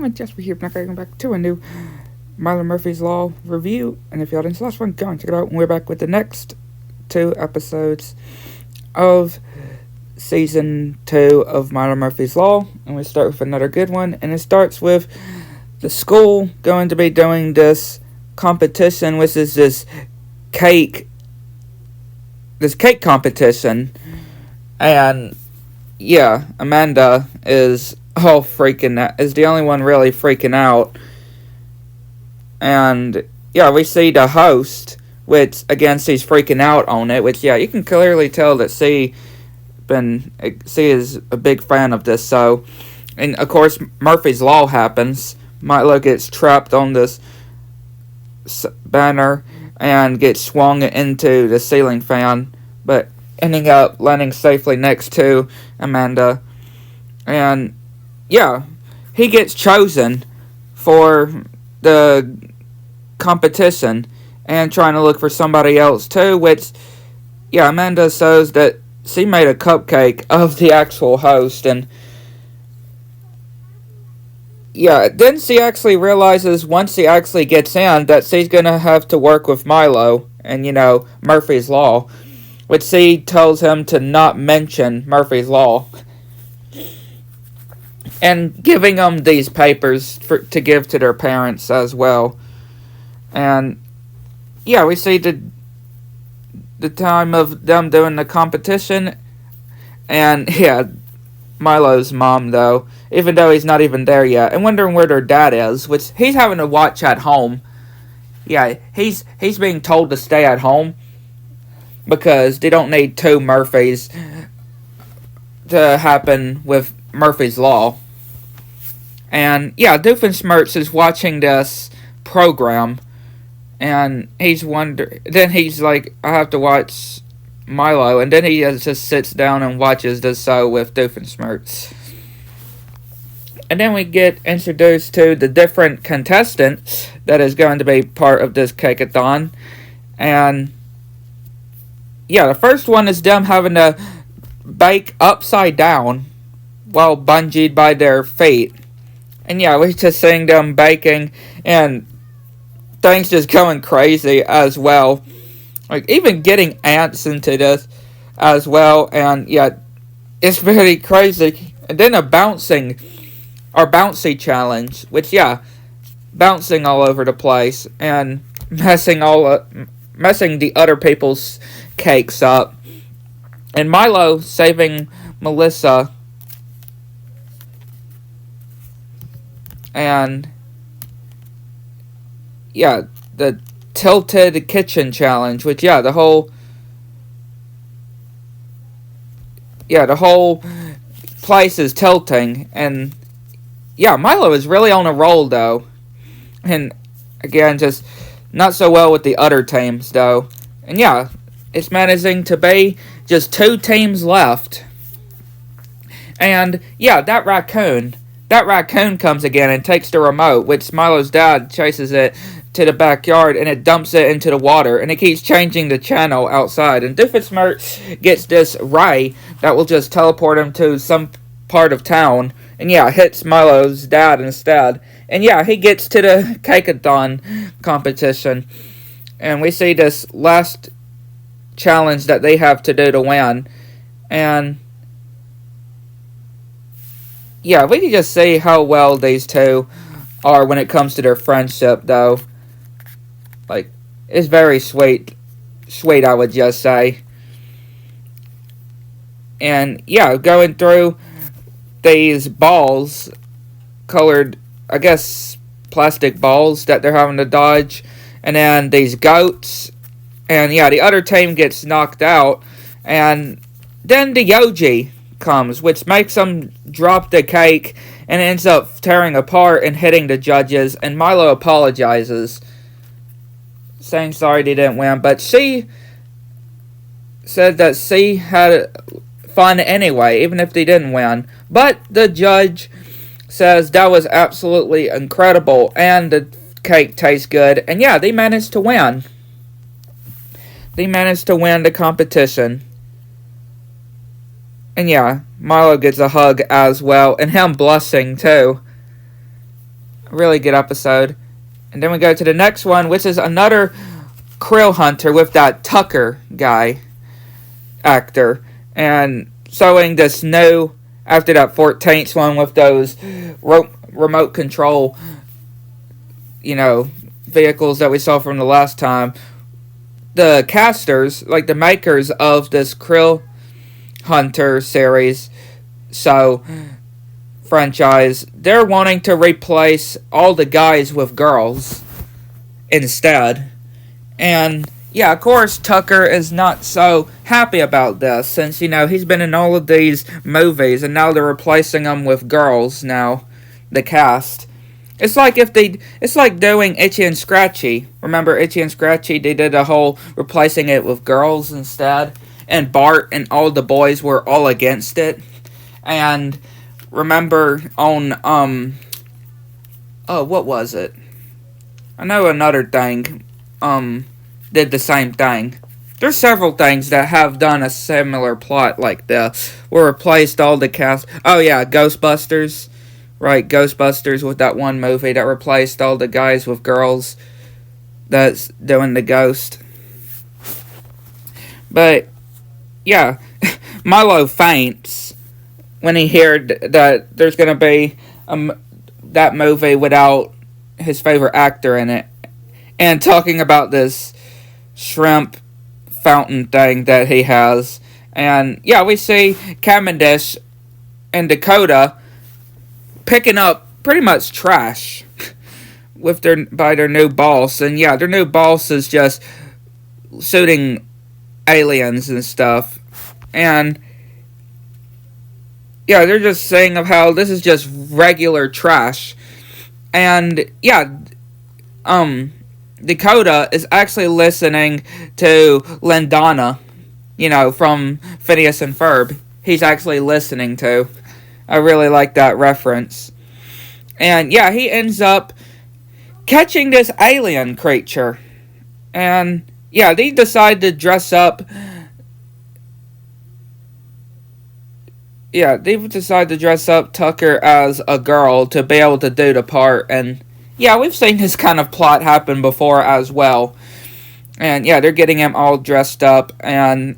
everyone, Jasper here, back going back to a new Milo Murphy's Law review. And if y'all didn't see the last one, go and check it out. And we're back with the next 2 episodes of Season 2 of Milo Murphy's Law. And we start with another good one. And it starts with the school going to be doing this competition, which is this cake competition. And yeah, Amanda is is the only one really freaking out. And yeah, we see the host, which again, she's freaking out on it, which yeah, you can clearly tell that she is a big fan of this. So, and of course, Murphy's Law happens. Milo gets trapped on this banner and gets swung into the ceiling fan, but ending up landing safely next to Amanda. And yeah, he gets chosen for the competition and trying to look for somebody else too, which yeah, Amanda says that she made a cupcake of the actual host. And yeah, then she actually realizes once she actually gets in that she's gonna have to work with Milo and, Murphy's Law, which she tells him to not mention Murphy's Law, and giving them these papers to give to their parents as well. And yeah, we see the time of them doing the competition. And yeah, Milo's mom, though, even though he's not even there yet, and wondering where their dad is, which he's having to watch at home. Yeah, he's being told to stay at home because they don't need 2 Murphys to happen with Murphy's Law. And yeah, Doofenshmirtz is watching this program, and then he's like, I have to watch Milo, and then he just sits down and watches this show with Doofenshmirtz. And then we get introduced to the different contestants that is going to be part of this cake-a-thon. And yeah, the first one is them having to bake upside down while bungeed by their feet. And yeah, we're just seeing them baking and things just going crazy as well. Like, even getting ants into this as well. And yeah, it's very crazy. And then a bouncy challenge, which yeah, bouncing all over the place and messing the other people's cakes up. And Milo saving Melissa. And yeah, the tilted kitchen challenge, which yeah, the whole place is tilting. And yeah, Milo is really on a roll though. And again, just not so well with the other teams though. And yeah, it's managing to be just 2 teams left. And yeah, that raccoon comes again and takes the remote, which Milo's dad chases it to the backyard, and it dumps it into the water, and it keeps changing the channel outside. And Doofenshmirtz gets this ray that will just teleport him to some part of town, and yeah, hits Milo's dad instead. And yeah, he gets to the cake-a-thon competition, and we see this last challenge that they have to do to win. And yeah, we can just see how well these 2 are when it comes to their friendship, though. Like, it's very sweet, I would just say. And yeah, going through these balls, colored, I guess, plastic balls that they're having to dodge, and then these goats, and yeah, the other team gets knocked out, and then the Yoji comes, which makes them drop the cake and ends up tearing apart and hitting the judges. And Milo apologizes, saying sorry they didn't win, but she said that she had fun anyway, even if they didn't win. But the judge says that was absolutely incredible and the cake tastes good. And yeah, they managed to win. They managed to win the competition. And yeah, Milo gets a hug as well, and him blushing too. Really good episode. And then we go to the next one, which is another Krill hunter with that Tucker guy actor, and showing this new, after that 14th one with those remote control, vehicles that we saw from the last time. The casters, like the makers of this Krill Hunter series, so franchise, they're wanting to replace all the guys with girls instead. And yeah, of course, Tucker is not so happy about this, since, he's been in all of these movies, and now they're replacing them with girls now, the cast. It's like doing Itchy and Scratchy. Remember Itchy and Scratchy? They did a whole replacing it with girls instead, and Bart and all the boys were all against it. And remember on, what was it? I know another thing, did the same thing. There's several things that have done a similar plot like this, where replaced all the cast. Oh yeah, Ghostbusters. Right, Ghostbusters, with that one movie that replaced all the guys with girls that's doing the ghost. But, yeah, Milo faints when he heard that there's going to be that movie without his favorite actor in it. And talking about this shrimp fountain thing that he has. And, yeah, we see Cavendish and Dakota picking up pretty much trash by their new boss. And yeah, their new boss is just shooting aliens and stuff. And yeah, they're just saying of how this is just regular trash. And yeah, Dakota is actually listening to Lindana, from Phineas and Ferb. He's actually listening to. I really like that reference. And yeah, he ends up catching this alien creature. And yeah, they decide to dress up. Yeah, they decide to dress up Tucker as a girl to be able to do the part. And yeah, we've seen this kind of plot happen before as well. And yeah, they're getting him all dressed up. And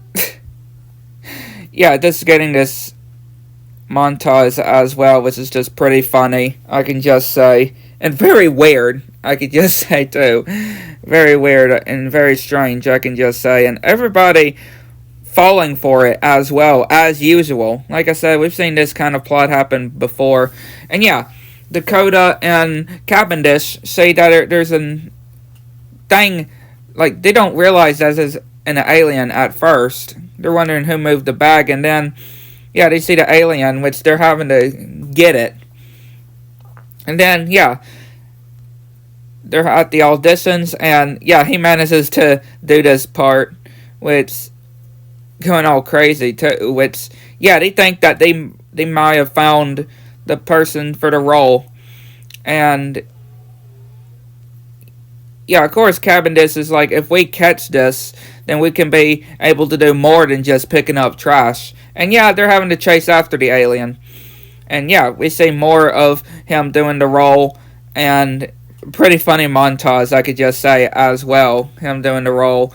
yeah, just getting this montage as well, which is just pretty funny, I can just say, and very weird, I could just say too. Very weird and very strange, I can just say, and everybody falling for it as well, as usual. Like I said, we've seen this kind of plot happen before. And yeah, Dakota and Cavendish say that there's a thing, like, they don't realize that is an alien at first. They're wondering who moved the bag, and then yeah, they see the alien, which they're having to get it. And then, yeah, they're at the auditions, and yeah, he manages to do this part, which going all crazy too. Which, yeah, they think that they might have found the person for the role. And yeah, of course, Cavendish is like, if we catch this, then we can be able to do more than just picking up trash. And yeah, they're having to chase after the alien. And yeah, we see more of him doing the role. And pretty funny montage, I could just say, as well. Him doing the role.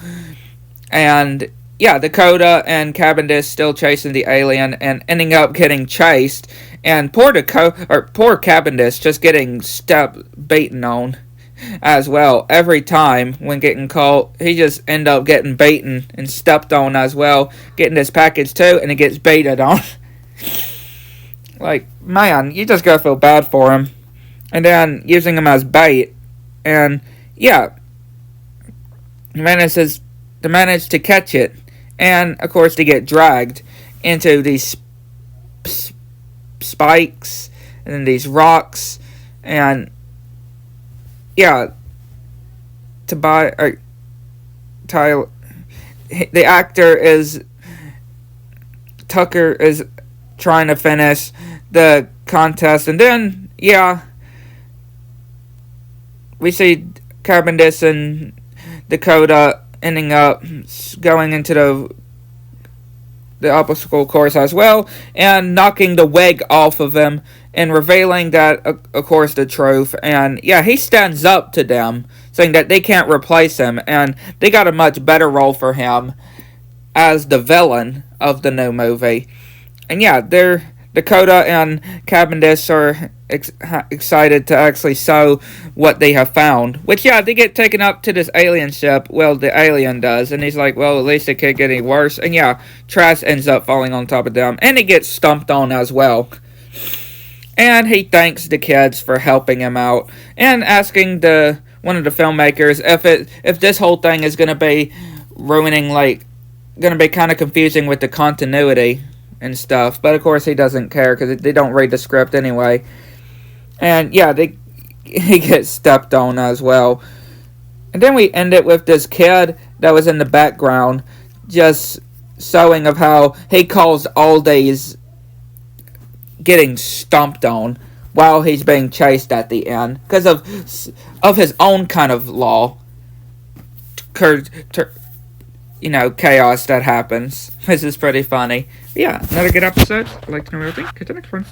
And yeah, Dakota and Cavendish still chasing the alien and ending up getting chased. And poor Cavendish just getting beaten on as well. Every time when getting caught, he just end up getting beaten and stepped on as well, getting this package too, and he gets baited on. Like, man, you just gotta feel bad for him. And then using him as bait. And yeah, he manages to catch it, and of course they get dragged into these spikes and then these rocks. And yeah, Tyler, the actor is, Tucker is trying to finish the contest, and then yeah, we see Cavendish and Dakota ending up going into the obstacle course as well, and knocking the wig off of him and revealing that, of course, the truth. And yeah, he stands up to them, saying that they can't replace him, and they got a much better role for him as the villain of the new movie. And yeah, Dakota and Cavendish are excited to actually show what they have found. Which, yeah, they get taken up to this alien ship. Well, the alien does. And he's like, well, at least it can't get any worse. And yeah, trash ends up falling on top of them. And he gets stomped on as well. And he thanks the kids for helping him out. And asking one of the filmmakers if this whole thing is going to be ruining, like, going to be kind of confusing with the continuity and stuff. But of course he doesn't care because they don't read the script anyway. And yeah, he gets stepped on as well. And then we end it with this kid that was in the background just showing of how he calls Aldi's getting stomped on while he's being chased at the end because of his own kind of law. Chaos that happens. This is pretty funny. Yeah, another good episode. I'd like to know what you think. Catch you next one.